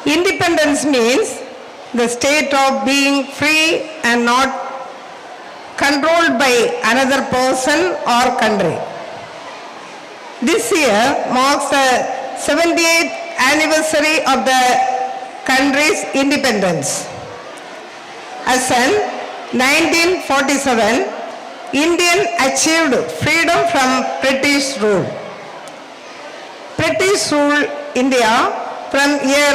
Independence means the state of being free and not controlled by another person or country. This year marks the 78th anniversary of the country's independence. As in 1947, India achieved freedom from British rule. British ruled India from year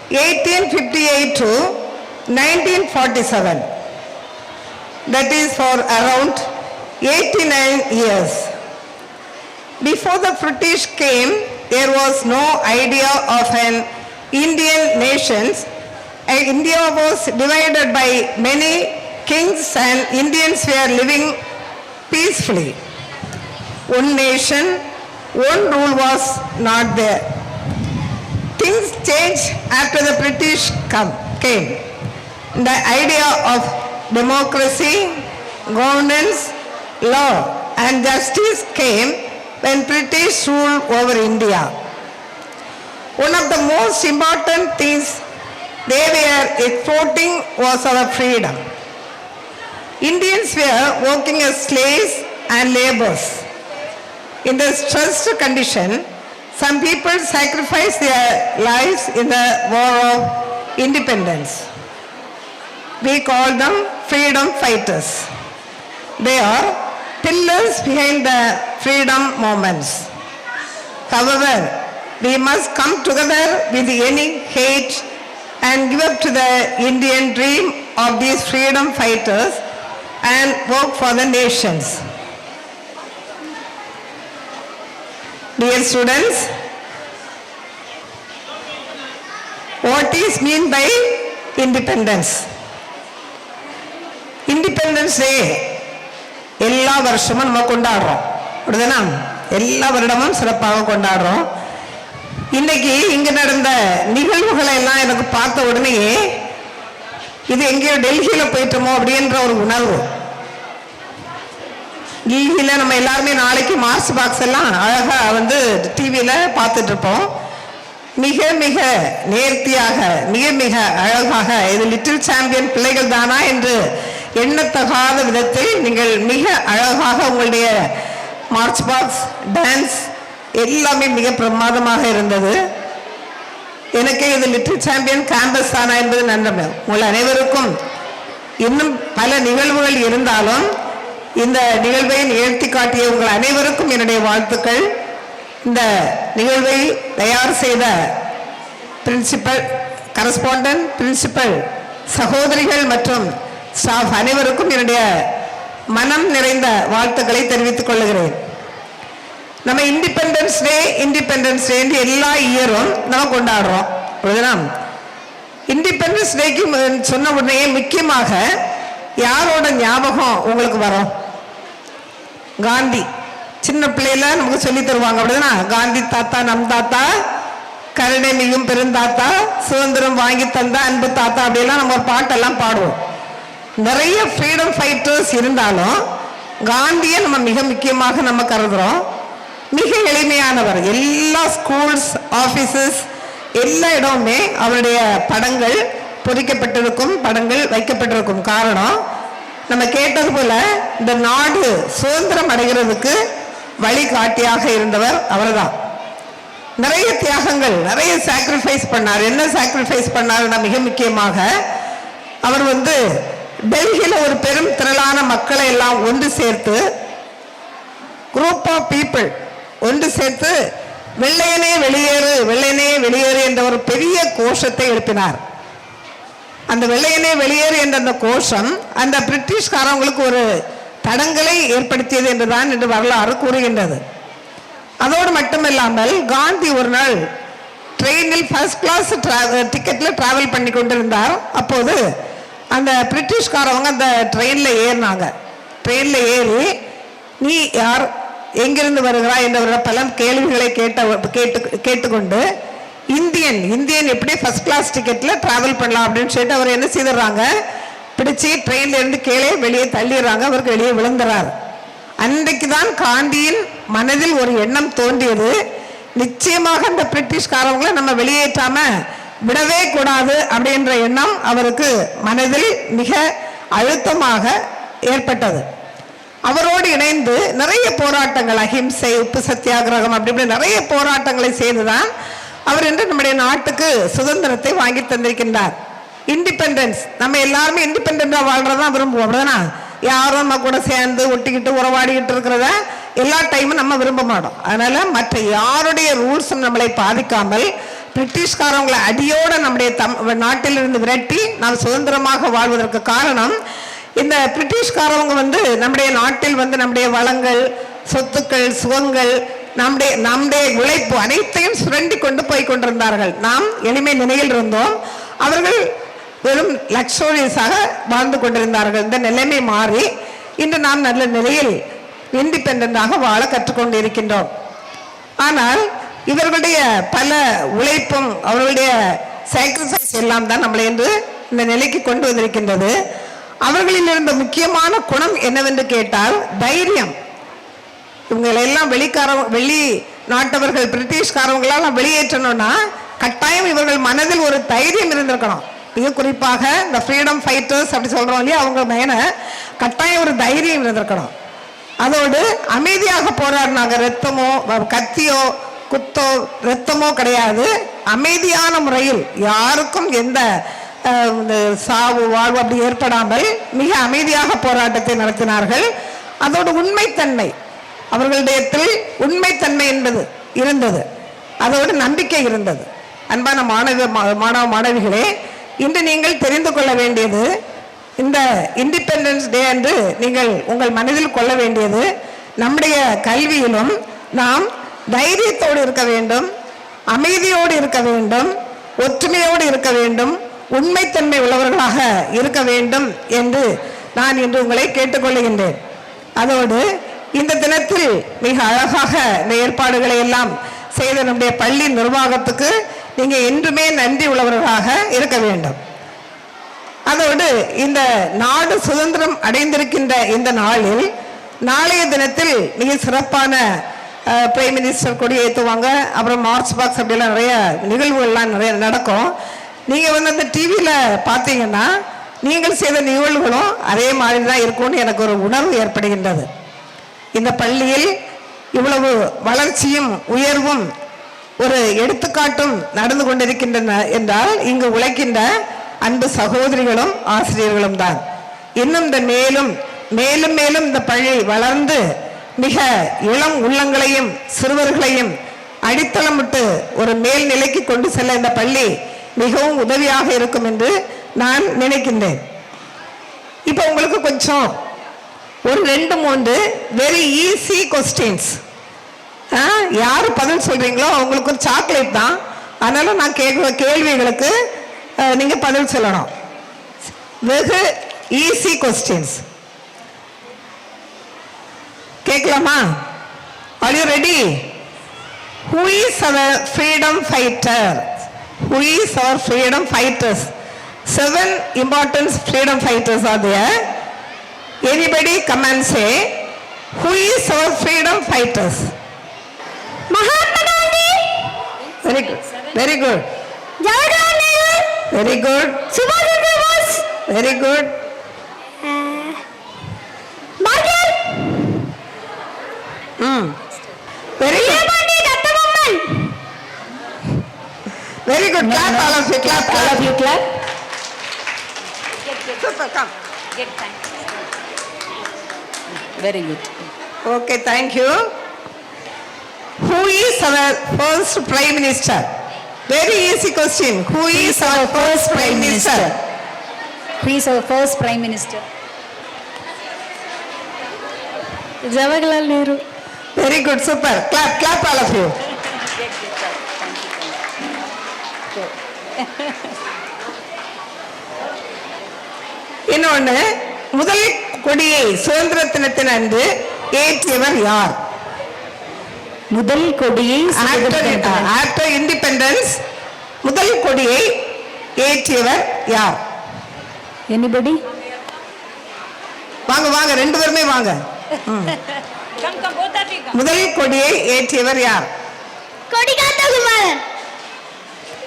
1858 to 1947. That is for around 89 years. Before the British came, there was no idea of an Indian nation. India was divided by many kings and Indians were living peacefully. One nation, one rule was not there. Things changed after the British came. The idea of democracy, governance, law and justice came when British ruled over India. One of the most important things they were exporting was our freedom. Indians were working as slaves and laborers. In the stressed condition, some people sacrificed their lives in the war of independence. We call them freedom fighters. They are pillars behind the freedom movements. However, we must come together with any hate and give up to the Indian dream of these freedom fighters and work for the nations. Dear students, what is meant by independence? Independence Day எல்லா வருஷமும் நம்ம கொண்டாடுறோம். அப்படிதானா? எல்லா வருடமும் சிறப்பாக கொண்டாடுறோம். இன்னைக்கு இங்க நடந்த நிகழ்வுகளை எல்லாம் எனக்கு பார்த்த உடனே இது எங்கேயோ டெல்லியில போயிட்டோமோ அப்படின்ற ஒரு உணர்வு. டெல்லியில நம்ம எல்லாருமே நாளைக்கு மார்ச் பாக்ஸ் எல்லாம் அழகா டிவியில பார்த்துட்டு இருப்போம். மிக மிக நேர்த்தியாக மிக மிக அழகாக இது லிட்டில் சாம்பியன் பிள்ளைகள் தானா என்று எண்ணத்தகாத விதத்தில் நீங்கள் மிக அழகாக உங்களுடைய மார்ச் பாக்ஸ் டான்ஸ் எல்லாமே மிக பிரமாதமாக இருந்தது. எனக்கு இது லிட்டில் சாம்பியன் கேம்பஸ் தானா என்பது நன்றமை. உங்கள் அனைவருக்கும் இன்னும் பல நிகழ்வுகள் இருந்தாலும் இந்த நிகழ்வை நிகழ்த்தி காட்டிய உங்கள் அனைவருக்கும் என்னுடைய வாழ்த்துக்கள். இந்த நிகழ்வை தயார் செய்த பிரின்சிபல், கரஸ்பாண்டன்ட், பிரின்சிபல், சகோதரிகள் மற்றும் ஸ்டாஃப் அனைவருக்கும் என்னுடைய மனம் நிறைந்த வாழ்த்துக்களை தெரிவித்துக் கொள்கிறேன். நம்ம இண்டிபெண்டன்ஸ் டே எல்லா இயரும் நம்ம கொண்டாடுறோம். இண்டிபெண்டன்ஸ் டேக்கு சொன்ன உடனே முக்கியமாக யாரோட ஞாபகம் உங்களுக்கு வரும்? காந்தி. சின்ன பிள்ளையில நமக்கு சொல்லி தருவாங்க. அப்படிதானா? காந்தி தாத்தா, நம் தாத்தா, கருணை மிகும் பெருந்தாத்தா, சுதந்திரம் வாங்கி தந்த அன்பு தாத்தா, அப்படியெல்லாம் நம்ம ஒரு பாட்டெல்லாம் பாடுவோம். நிறைய ஃப்ரீடம் ஃபைட்டர்ஸ் இருந்தாலும் காந்தியை நம்ம மிக முக்கியமாக நம்ம கருதுறோம். மிக எளிமையானவர். எல்லா ஸ்கூல்ஸ், ஆஃபீஸஸ் எல்லா இடமுமே அவருடைய படங்கள் பொறிக்கப்பட்டிருக்கும், படங்கள் வைக்கப்பட்டிருக்கும். காரணம், நம்ம கேட்டது போல இந்த நாடு சுதந்திரம் அடைகிறதுக்கு வழிகாட்டியாக இருந்தவர் அவர்தான். நிறைய தியாகங்கள், நிறைய சாக்ரிஃபைஸ் பண்ணார். என்ன சாக்ரிஃபைஸ் பண்ணாருன்னா மிக முக்கியமாக அவர் டெல்லியில ஒரு பெரும் திரளான மக்களை எல்லாம் ஒன்று சேர்த்து, குரூப் ஆஃப் பீப்புள் ஒன்று சேர்த்து வெள்ளையனே வெளியேறு, வெள்ளையனே வெளியேறு என்ற ஒரு பெரிய கோஷத்தை எழுப்பினார். அந்த வெள்ளையனே வெளியேறு என்ற அந்த கோஷம் அந்த பிரிட்டிஷ்காரங்களுக்கு ஒரு தடங்களை ஏற்படுத்தியது என்றுதான் என்று வரலாறு கூறுகின்றது. அதோடு மட்டுமில்லாமல் காந்தி ஒரு நாள் ட்ரெயினில் ஃபர்ஸ்ட் கிளாஸ் டிக்கெட்ல டிராவல் பண்ணி கொண்டிருந்தார். அப்போது அந்த பிரிட்டிஷ்காரவங்க அந்த ட்ரெயினில் ஏறினாங்க. ட்ரெயினில் ஏறி நீ யார், எங்கிருந்து வருகிறாய் என்ற பல கேள்விகளை கேட்டுக்கொண்டு இந்தியன் எப்படி ஃபர்ஸ்ட் கிளாஸ் டிக்கெட்டில் ட்ராவல் பண்ணலாம் அப்படின்னு சொல்லிட்டு அவர் என்ன செய்துடுறாங்க, பிடிச்சி ட்ரெயின்ல இருந்து கீழே வெளியே தள்ளிடுறாங்க. அவருக்கு வெளியே விழுந்துறார். அன்றைக்கு தான் காந்தியின் மனதில் ஒரு எண்ணம் தோன்றியது, நிச்சயமாக அந்த பிரிட்டிஷ்காரவங்களை நம்ம வெளியேற்றாம விடவே கூடாது அப்படின்ற எண்ணம் அவருக்கு மனதில் மிக அழுத்தமாக ஏற்பட்டது. அவரோடு இணைந்து நிறைய போராட்டங்கள், அஹிம்சை, உப்பு சத்தியாகிரகம், அப்படி இப்படி நிறைய போராட்டங்களை செய்துதான் அவர் இன்று நம்முடைய நாட்டுக்கு சுதந்திரத்தை வாங்கி தந்திருக்கின்றார். இண்டிபெண்டன்ஸ், நம்ம எல்லாருமே இண்டிபெண்டா வாழ்றதான் விரும்புவோம், அப்படிதானா? யாரும் நம்ம கூட சேர்ந்து ஒட்டிக்கிட்டு உறவாடிக்கிட்டு இருக்கிறத எல்லா டைமும் நம்ம விரும்ப மாட்டோம். அதனால மற்ற யாருடைய ரூல்ஸும் நம்மளை பாதிக்காமல் பிரிட்டிஷ்காரவங்களை அடியோட நம்முடைய நாட்டிலிருந்து விரட்டி நாம் சுதந்திரமாக வாழ்வதற்கு காரணம், இந்த பிரிட்டிஷ்காரவங்க நம்முடைய நாட்டில் நம்முடைய வளங்கள், சொத்துக்கள், சுகங்கள், நம்முடைய உழைப்பு அனைத்தையும் சுரண்டி கொண்டு போய் கொண்டிருந்தார்கள். நாம் எளிமை நிலையில் இருந்தோம், அவர்கள் வெறும் லக்ஸூரியஸாக வாழ்ந்து கொண்டிருந்தார்கள். இந்த நிலைமை மாறி இன்று நாம் நல்ல நிலையில் இண்டிபெண்டாக வாழ கற்றுக்கொண்டு இருக்கின்றோம். ஆனால் இவர்களுடைய பல உழைப்பும் அவர்களுடைய சாக்ரிஃபைஸ் எல்லாம் தான் நம்மளை என்று இந்த நிலைக்கு கொண்டு வந்திருக்கின்றது. அவர்களில் இருந்த முக்கியமான குணம் என்னவென்று கேட்டால் தைரியம். இவங்களெல்லாம் வெளி நாட்டவர்கள் பிரிட்டிஷ்காரவங்களால் வெளியேற்றணும்னா கட்டாயம் இவர்கள் மனதில் ஒரு தைரியம் இருந்திருக்கணும். மிக குறிப்பாக இந்த ஃப்ரீடம் ஃபைட்டர்ஸ் அப்படி சொல்றோம் இல்லையா, அவங்க மேல கட்டாயம் ஒரு தைரியம் இருந்திருக்கணும். அதோடு அமைதியாக போராடினாங்க. ரத்தமோ கத்தியோ குத்தோ ரத்தமோ கிடையாது. அமைதியான முறையில் யாருக்கும் எந்த சாவு வாழ்வு அப்படி ஏற்படாமல் மிக அமைதியாக போராட்டத்தை நடத்தினார்கள். அதோடு உண்மைத்தன்மை, அவர்களிடத்தில் உண்மைத்தன்மை என்பது இருந்தது, அதோடு நம்பிக்கை இருந்தது. அன்பான மாணவ மாணவிகளே, இன்று நீங்கள் தெரிந்து கொள்ள வேண்டியது, இந்த இண்டிபெண்டன்ஸ் டே அன்று நீங்கள் உங்கள் மனதில் கொள்ள வேண்டியது, நம்முடைய கல்வியிலும் நாம் தைரியத்தோடு இருக்க வேண்டும், அமைதியோடு இருக்க வேண்டும், ஒற்றுமையோடு இருக்க வேண்டும், உண்மைத்தன்மை உள்ளவர்களாக இருக்க வேண்டும் என்று நான் இன்று உங்களை கேட்டுக்கொள்கின்றேன். அதோடு இந்த தினத்தில் மிக அழகாக இந்த ஏற்பாடுகளை எல்லாம் செய்த நம்முடைய பள்ளி நிர்வாகத்துக்கு நீங்க என்றுமே நன்றி உள்ளவர்களாக இருக்க வேண்டும். அதோடு இந்த நாடு சுதந்திரம் அடைந்திருக்கின்ற இந்த நாளில் நாளைய தினத்தில் மிக சிறப்பான பிரைம் மினிஸ்டர் கொடி ஏற்றுவாங்க, அப்புறம் மார்ச் பாக்ஸ் அப்படிலாம் நிறைய நிகழ்வுகள்லாம் நிறைய நடக்கும். நீங்கள் அந்த டிவியில் பார்த்தீங்கன்னா நீங்கள் செய்த நிகழ்வுகளும் அதே மாதிரி தான் இருக்கும்னு எனக்கு ஒரு உணர்வு ஏற்படுகின்றது. இந்த பள்ளியில் இவ்வளவு வளர்ச்சியும் உயர்வும் ஒரு எடுத்துக்காட்டும் நடந்து கொண்டிருக்கின்றன என்றால் இங்கு உழைக்கின்ற அன்பு சகோதரிகளும் ஆசிரியர்களும் தான். இன்னும் இந்த மேலும் மேலும் மேலும் இந்த பள்ளி வளர்ந்து மிக இளம் உள்ளங்களையும் சிறுவர்களையும் அடித்தளமிட்டு ஒரு மேல்நிலைக்கு கொண்டு செல்ல இந்த பள்ளி மிகவும் உதவியாக இருக்கும் என்று நான் நினைக்கின்றேன். இப்ப உங்களுக்கு கொஞ்சம் ஒரு 2-3 வெரி ஈஸி கொஸ்டின்ஸ், யாரு பதில் சொல்றீங்களோ அவங்களுக்கு ஒரு சாக்லேட் தான். அதனால நான் கேட்குற கேள்விகளுக்கு நீங்க பதில் சொல்லணும். வெகு ஈஸி கொஸ்டின்ஸ் கேட்கலாமா? Are you ready? Who is our freedom fighter? Who is our freedom fighters? 7 important freedom fighters are there. Anybody come and say, who is our freedom fighters? Mahatma Gandhi. Very good. Very good. Jawaharlal Nehru. Very good. Subhash Chandra Bose. Very good. Margaret. Very good. Very good. Clap all of you. Clap all of you. Clap. Super. Come. Get thank you. Very good. Okay, thank you. Who is our first Prime Minister? Very easy question. Who is our first Prime Minister? Who is our first Prime Minister? Jawaharlal Nehru. Very good. Super. Clap all of you. இன்னொன்று, முதல் கொடியை சுதந்திர தினத்தின் அன்று ஏற்றியவர் யார்? முதல் கொடியை after independence முதல் கொடியை ஏற்றியவர் யார்? Anybody? வாங்க வாங்க, 2 பேருமே வாங்க. முதல் கொடியை ஏற்றியவர் யார்? கொடிகாத்த குமாரன்.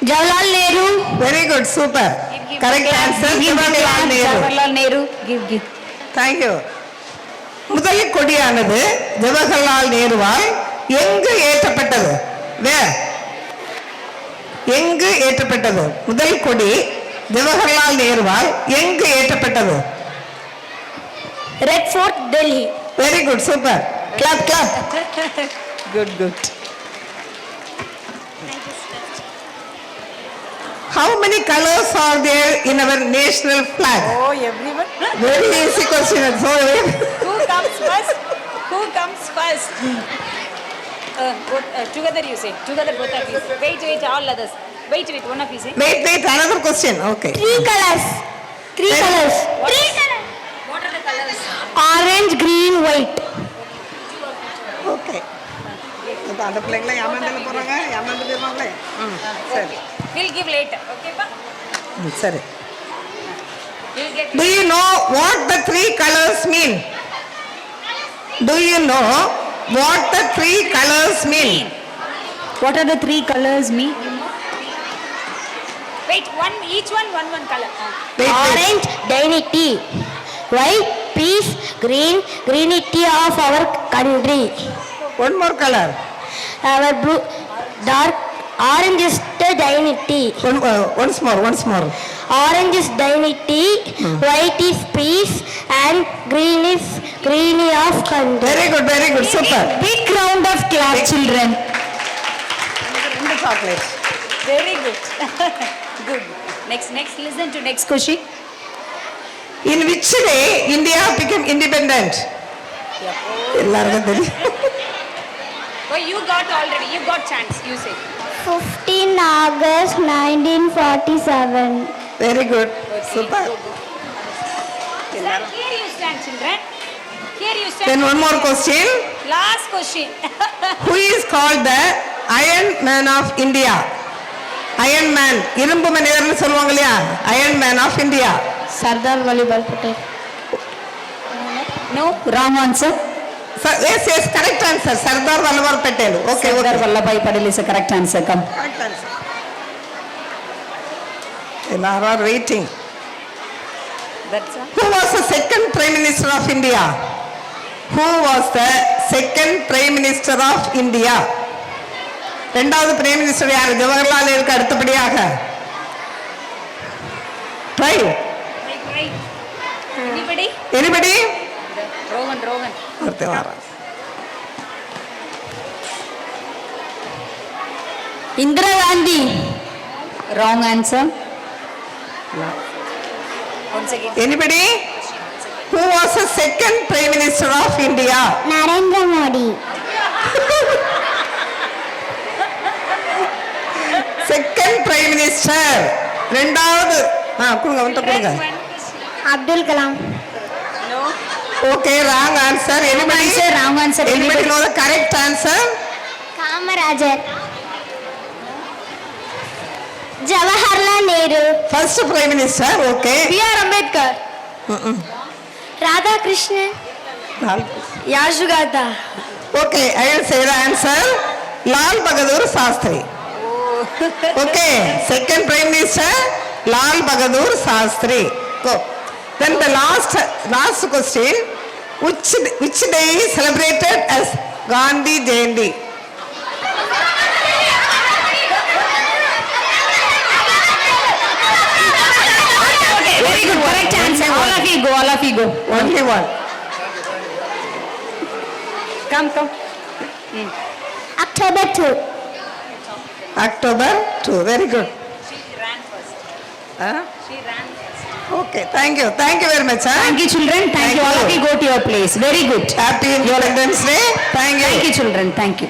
Jawaharlal Nehru. Very good super correct answer Jawaharlal Nehru Jawaharlal Nehru. Give. Thank you முதல் கொடியானது ஜவஹர்லால் நேருவால் எங்கு ஏற்றப்பட்டது எங்கு ஏற்றப்பட்டது முதல் கொடி ஜவஹர்லால் நேருவால் எங்கு ஏற்றப்பட்டது Red Fort, Delhi. Very good super clap clap good How many colors are there in our national flag? Oh, everyone. Very easy question. So, Who comes first? Who comes first? Together you say. Together both of you say. Wait, all others. Wait, one of you say. wait, another question. Okay. Three colors. Three Then- colors. Three colors. What are the colors? Orange, green, white. Okay. இப்போ அந்த பிள்ளைங்களாம் ஏமாந்துல போகிறாங்க ஏமாந்து போயிடுவாங்களே சரி We'll give later. Okay, pa? சரி You'll get. Do you know what the three colors mean? Do you know what the three colors mean? What are the three colors mean? Wait, each one color. Wait. Orange, dignity. White, peace. Green, greenity of our country. One more color. Our blue, dark. Orange is the dignity. Once more. Orange is dignity. White is peace. And green is greeny of country. Very good, super. Big round of clap, children. இந்த chocolate. Very good. Good. Next, listen to next question. In which day India became independent? எல்லாருக்கும் தெரியும் Oh, you got already. You got chance. You say. 15 August 1947. Very good super Sir, here you stand, children. Here you stand. Then one more question. Last question. Who is called the Iron Man of India? Iron Man இரும்பு மனிதர்னு சொல்லுவாங்க இல்லையா Iron Man of India. Sardar Vallabhbhai Patel. No, wrong answer. Yes, correct answer. Sardar Vallabhbhai Patel. Okay. Sardar Vallabhbhai Patel is a correct answer. Come. Correct answer. எல்லாரும் are waiting. That's all. Who was the second Prime Minister of India? Who was the second Prime Minister of India? இரண்டாவது prime minister யார் ஜவஹர்லால் நேருக்கு அடுத்தபடியாக try Right. Anybody? Anybody Rohan. ஒருத்தர் வரான் Indira Gandhi. Wrong answer. Once again. Anybody Who was the second Prime Minister of India? Narendra Modi. Second prime minister இரண்டாவது கொடுங்க வந்து கொடுங்க One question. Abdul Kalam. No. Okay wrong answer anybody Wrong answer. Anybody know the correct answer Kamarajar. Jawaharlal Nehru. First prime minister okay B.R. Ambedkar. Radhakrishnan. Yashugata. Okay I will say the answer Lal Bahadur Shastri okay second prime minister Lal Bahadur Shastri go then the last question which day is celebrated as Gandhi Jayanti? Very good. Correct answer. All of you go. Only one. Come. October 2. October 2. Very good. She ran first. Huh? She ran first. Okay, thank you very much. Thank you, children. Thank you. All of you go to your place. Very good. Happy Independence Day. Thank you. Thank you, children. Thank you.